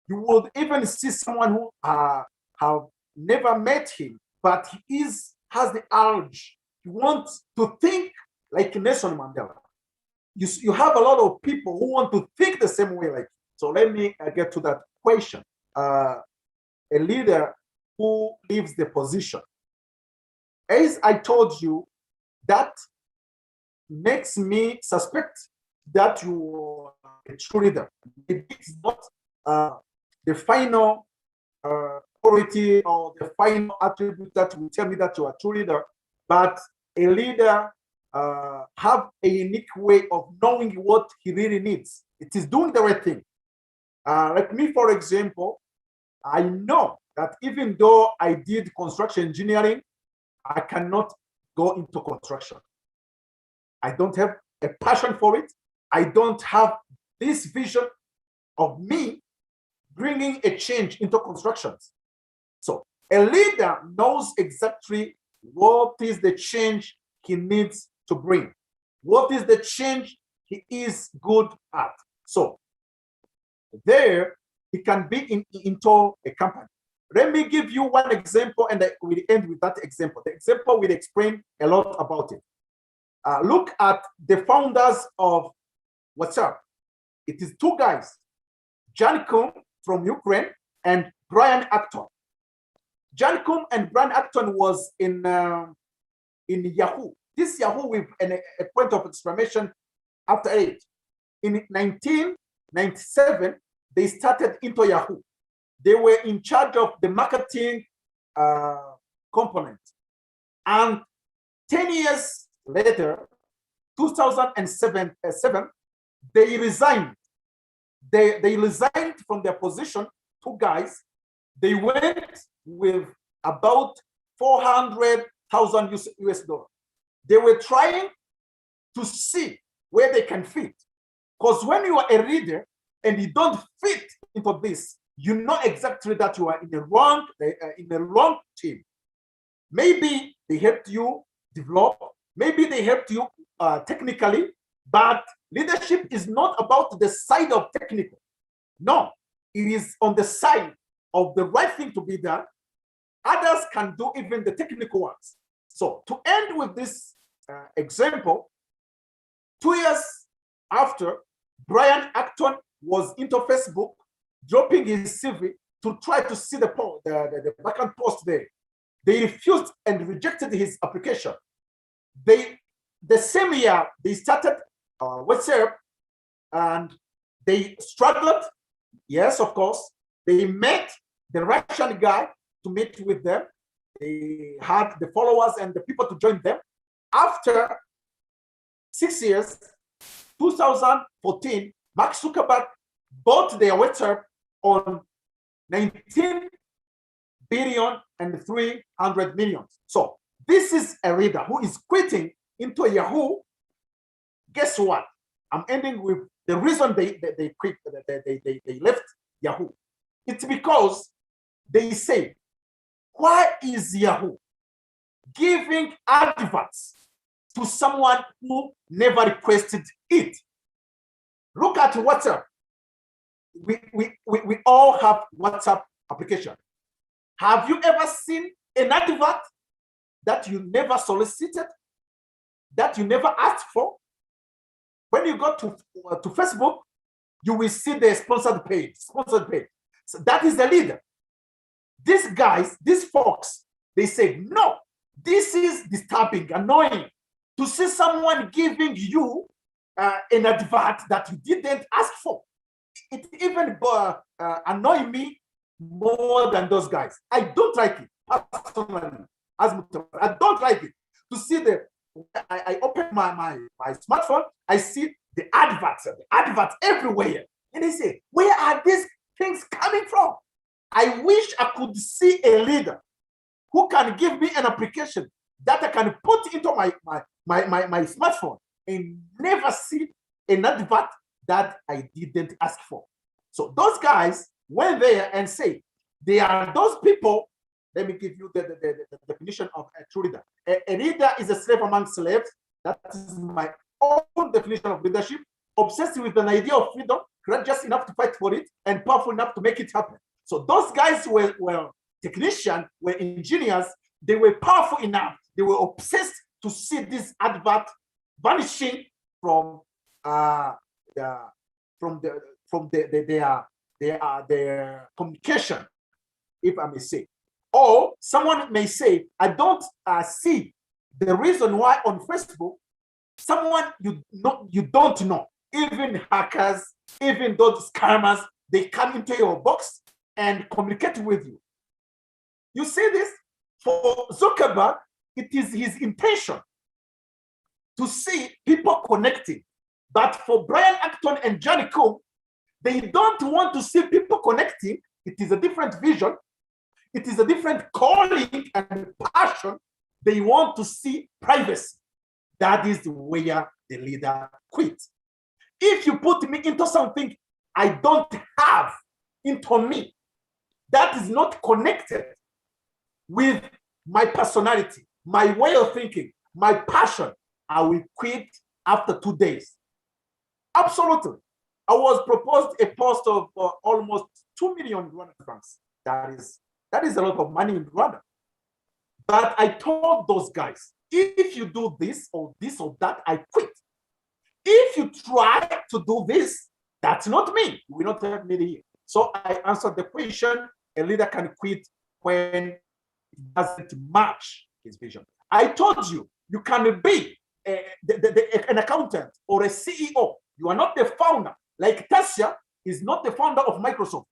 You would even see someone who have never met him, but he has the urge. He wants to think like Nelson Mandela. You have a lot of people who want to think the same way like you. So let me get to that question. A leader who leaves the position. As I told you, that makes me suspect that you are a true leader. It's not the final quality or the final attribute that will tell me that you are a true leader, but a leader have a unique way of knowing what he really needs. It is doing the right thing. Like me, for example, I know that even though I did construction engineering, I cannot go into construction. I don't have a passion for it. I don't have this vision of me bringing a change into constructions. So a leader knows exactly what is the change he needs to bring. What is the change he is good at? So there he can be into a company. Let me give you one example, and I will end with that example. The example will explain a lot about it. Look at the founders of WhatsApp. It is two guys, Jan Koum from Ukraine and Brian Acton. Jan Koum and Brian Acton was in Yahoo. This Yahoo with a point of exclamation after it. In 1997, they started into Yahoo. They were in charge of the marketing component. And 10 years later, 2007, they resigned. They resigned from their position, two guys. They went with about 400,000 US dollars. They were trying to see where they can fit. Because when you are a leader and you don't fit into this, you know exactly that you are in the wrong team. Maybe they helped you develop, maybe they helped you technically, but leadership is not about the side of technical. No, it is on the side of the right thing to be done. Others can do even the technical ones. So to end with this example, 2 years after, Brian Acton was into Facebook, dropping his CV to try to see the vacant post there. They refused and rejected his application. The same year, they started WhatsApp, and they struggled. Yes, of course. They met the Russian guy to meet with them. They had the followers and the people to join them. After 6 years, 2014, Mark Zuckerberg bought their WhatsApp on 19 billion and 300 million. So this is a leader who is quitting into Yahoo. Guess what? I'm ending with the reason they quit, they left Yahoo. It's because they say, why is Yahoo giving adverts to someone who never requested it? Look at WhatsApp. We all have WhatsApp application. Have you ever seen an advert that you never solicited, that you never asked for? When you go to Facebook, you will see the sponsored page. So that is the leader. These guys, these folks, they say, no, this is disturbing, annoying to see someone giving you an advert that you didn't ask for. It even annoys me more than those guys. I don't like it personally, as Mutawalli. I don't like it to see I open my smartphone, I see the adverts everywhere. And I say, where are these things coming from? I wish I could see a leader who can give me an application that I can put into my smartphone and never see an advert that I didn't ask for. So those guys went there and say, they are those people. Let me give you the definition of a true leader. A leader is a slave among slaves. That is my own definition of leadership. Obsessed with an idea of freedom, courageous enough to fight for it, and powerful enough to make it happen. So those guys were technicians, were engineers. They were powerful enough. They were obsessed to see this advert vanishing from their communication, if I may say. Or someone may say, I don't see the reason why on Facebook, someone you don't know, even hackers, even those scammers, they come into your box and communicate with you. You see this? For Zuckerberg, it is his intention to see people connecting. But for Brian Acton and Johnny Cook, they don't want to see people connecting. It is a different vision. It is a different calling and passion. They want to see privacy. That is where the leader quits. If you put me into something I don't have into me, that is not connected with my personality, my way of thinking, my passion, I will quit after 2 days. Absolutely. I was proposed a post of almost 2 million Rwandan francs. That is a lot of money in Rwanda. But I told those guys, if you do this or that, I quit. If you try to do this, that's not me. You will not have me here. So I answered the question, a leader can quit when it doesn't match his vision. I told you, you can be an accountant or a CEO. You are not the founder. Like Tasha is not the founder of Microsoft.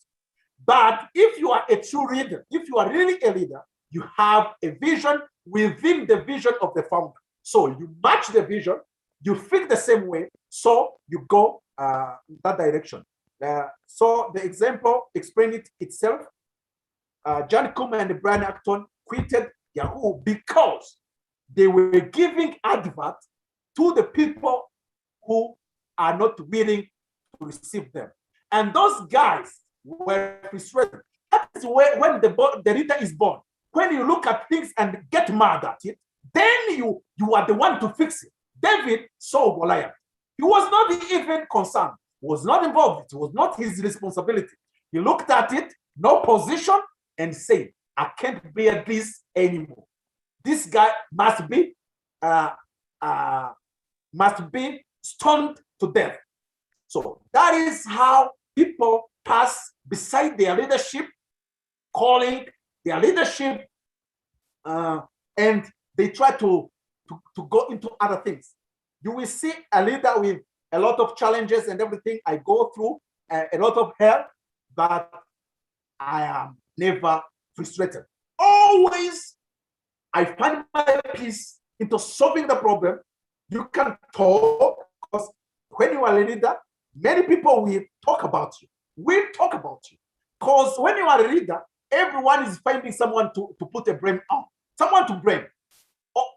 But if you are a true leader, if you are really a leader, you have a vision within the vision of the founder. So you match the vision, you feel the same way, so you go in that direction. So the example explained it itself. John Kuma and Brian Acton quitted Yahoo because they were giving adverts to the people who are not willing to receive them. And those guys were frustrated. That is when the leader is born. When you look at things and get mad at it, then you are the one to fix it. David saw Goliath. He was not even concerned, was not involved. It was not his responsibility. He looked at it, no position, and said, I can't bear this anymore. This guy must be stoned to death. So that is how people pass beside their leadership, calling their leadership, and they try to go into other things. You will see a leader with a lot of challenges and everything. I go through a lot of hell, but I am never frustrated. Always, I find my peace into solving the problem. You can talk, because when you are a leader, many people will talk about you. Will talk about you. Because when you are a leader, everyone is finding someone to put a blame on, someone to blame.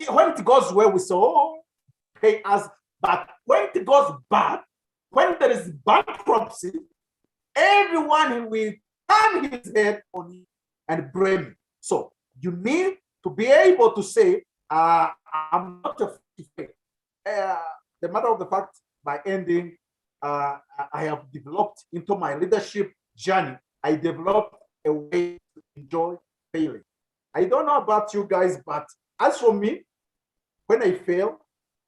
When it goes well, we say, oh, pay us. But when it goes bad, when there is bankruptcy, everyone will turn his head on you and blame you. So you need to be able to say, I'm not afraid. The matter of the fact, by ending, I have developed into my leadership journey, I developed a way to enjoy failing. I don't know about you guys, but as for me, when I fail,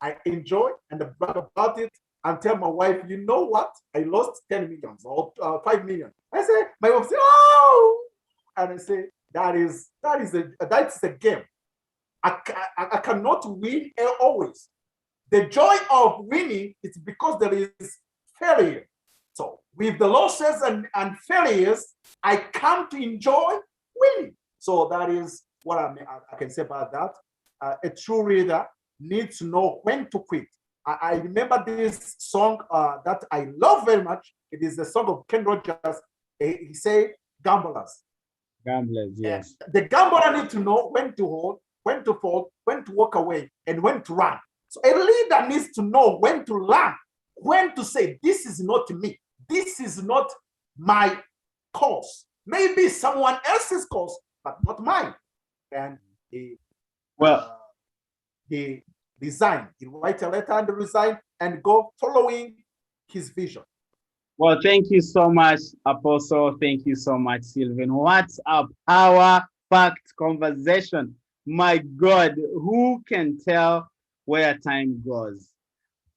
I enjoy and brag about it and tell my wife, you know what? I lost 10 million or 5 million. I say, my wife says, oh! And I say, that is a game. I cannot win always. The joy of winning is because there is failure. So with the losses and failures, I come to enjoy winning. So that is what I can say about that. A true leader needs to know when to quit. I remember this song that I love very much. It is the song of Ken Rogers. He said, gamblers. Gamblers, yes. The gambler needs to know when to hold, when to fold, when to walk away, and when to run. So a leader needs to know when to learn, when to say, this is not me. This is not my cause. Maybe someone else's cause, but not mine. And he resigned. He write a letter and resign and go following his vision. Well, thank you so much, Apostle. Thank you so much, Sylvan. What's a power-packed conversation? My God, who can tell where time goes?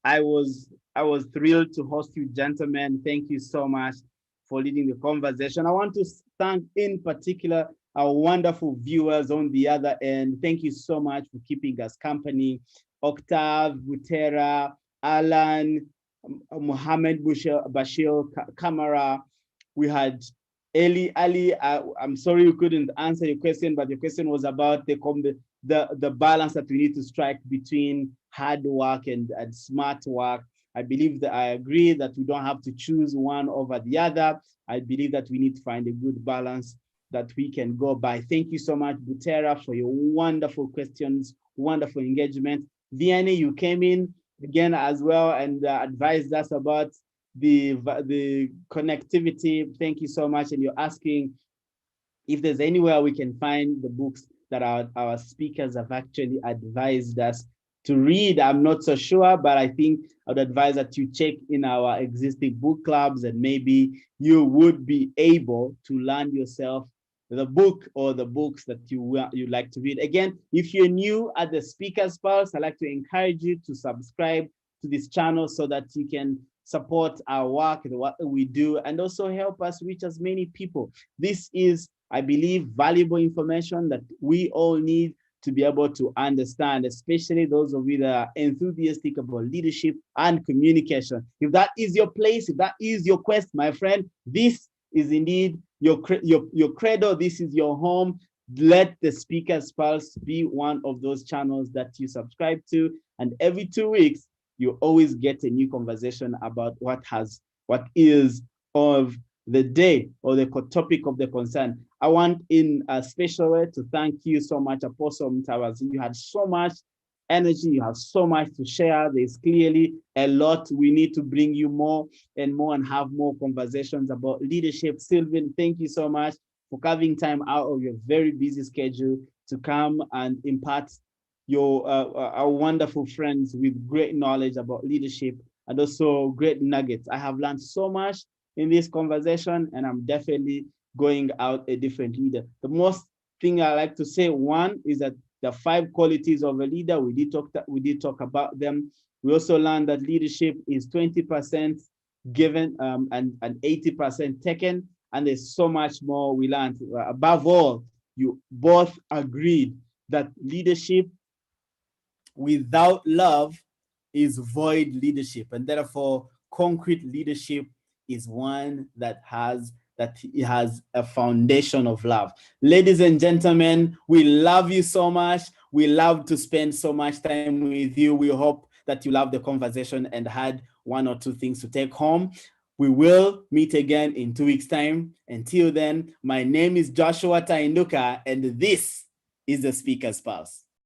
I was thrilled to host you, gentlemen. Thank you so much for leading the conversation. I want to thank in particular our wonderful viewers on the other end. Thank you so much for keeping us company. Octave, Butera, Alan, Mohammed Bashir Kamara. We had Ali. I'm sorry you couldn't answer your question, but your question was about the balance that we need to strike between hard work and smart work. I believe that I agree that we don't have to choose one over the other. I believe that we need to find a good balance that we can go by. Thank you so much, Butera, for your wonderful questions, wonderful engagement. Vianney, you came in again as well and advised us about the connectivity. Thank you so much. And you're asking if there's anywhere we can find the books that our speakers have actually advised us to read. I'm not so sure, but I think I would advise that you check in our existing book clubs and maybe you would be able to land yourself the book or the books that you like to read. Again, if you're new at the Speaker's Pulse, I'd like to encourage you to subscribe to this channel so that you can support our work, what we do, and also help us reach as many people. This is, I believe, valuable information that we all need to be able to understand, especially those of you that are enthusiastic about leadership and communication. If that is your place, if that is your quest, my friend, this is indeed your credo. This is your home. Let the Speaker's Pulse be one of those channels that you subscribe to, and every 2 weeks you always get a new conversation about what is of the day or the topic of the concern. I want in a special way to thank you so much, Apostle Mtawazi. You had so much energy, you have so much to share. There's clearly a lot. We need to bring you more and more and have more conversations about leadership. Sylvan, thank you so much for carving time out of your very busy schedule to come and impart your our wonderful friends with great knowledge about leadership and also great nuggets. I have learned so much in this conversation, and I'm definitely going out a different leader. The most thing I like to say, one, is that the 5 qualities of a leader, we did talk about them. We also learned that leadership is 20% given and 80% taken, and there's so much more we learned. Above all, you both agreed that leadership without love is void leadership, and therefore concrete leadership is one that has a foundation of love. Ladies and gentlemen, we love you so much. We love to spend so much time with you. We hope that you loved the conversation and had 1 or 2 things to take home. We will meet again in 2 weeks' time. Until then, my name is Joshua Tainduka, and this is the Speaker's Pulse.